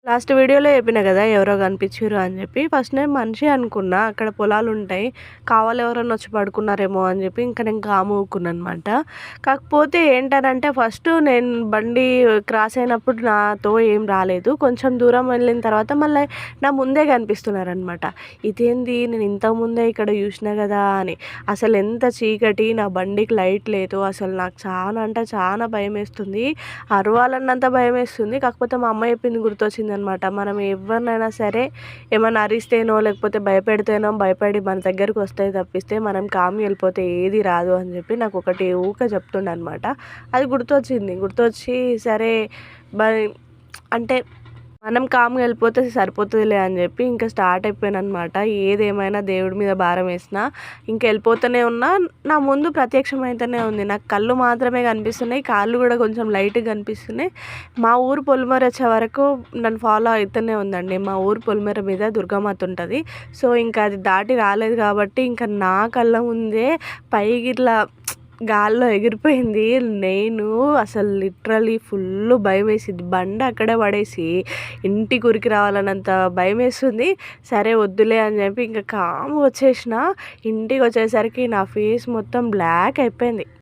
Last వీడియోలో చెప్పిన కదా! ఎవరో కనిపించిర్రు అని చెప్పి. ఫస్ట్ నేను మనిషి అనుకున్నా. అక్కడ పొలాలుంటాయి. కావాలి ఎవరన్నా వచ్చి పడుకున్నారేమో అని చెప్పి ఇంక నేను కాముకున్నాననమాట. కాకపోతే ఏంటనంటే ఫస్ట్ నేను బండి క్రాస్ అయినప్పుడు నాతో ఏం రాలేదు. కొంచెం దూరం వెళ్ళిన తర్వాత మళ్ళీ నా ముందే కనిపిస్తున్నారనమాట. ఇదేంది నేను ఇంతకుముందే ఇక్కడ చూసినా కదా అని. అసలు ఎంత చీకటి, నా బండికి లైట్ లేదు. అసలు నాకు చాలా అంటే చాలా భయమేస్తుంది. అరవాలన్నంత భయమేస్తుంది. కాకపోతే మా అమ్మ చెప్పింది గుర్తొచ్చిందనమాట. మనం ఎవరినైనా సరే ఏమన్నా అరిస్తేనో, లేకపోతే భయపెడితేనో భయపడి మన దగ్గరికి వస్తాయి తప్పిస్తే, మనం కామ్‌గా వెళ్ళిపోతే ఏది రాదు అని చెప్పి నాకొకటి ఊకే చెప్తుండే అనమాట. అది గుర్తొచ్చింది. గుర్తొచ్చి సరే బై అంటే మనం కామ్‌గా వెళ్ళిపోతే సరిపోతదిలే అని చెప్పి ఇంకా స్టార్ట్ అయిపోయాననమాట. ఏదేమైనా దేవుడి మీద భారం వేసినా, ఇంకెళ్ళిపోతూనే ఉన్నా. నా ముందు ప్రత్యక్షమైతేనే ఉంది. నాకు కళ్ళు మాత్రమే కనిపిస్తున్నాయి. కాళ్ళు కూడా కొంచెం లైట్‌గా కనిపిస్తున్నాయి. మా ఊరు పొలిమేర వచ్చే వరకు నన్ను ఫాలో అయితేనే ఉందండి. మా ఊరు పొలిమేర మీద దుర్గామాత ఉంటది. సో, ఇంకా అది దాటి రాలేదు కాబట్టి ఇంకా నా కళ్ళ ముందే పైగిట్లా గాల్లో ఎగిరిపోయింది. నేను అసలు లిటరల్లీ ఫుల్లు భయమేసింది. బండి అక్కడే పడేసి ఇంటికి ఉరికి రావాలన్నంత భయమేస్తుంది. సరే వద్దులే అని చెప్పి ఇంకా కామ్‌గా వచ్చేసిన. ఇంటికొచ్చేసరికి నా ఫేస్ మొత్తం బ్లాక్ అయిపోయింది.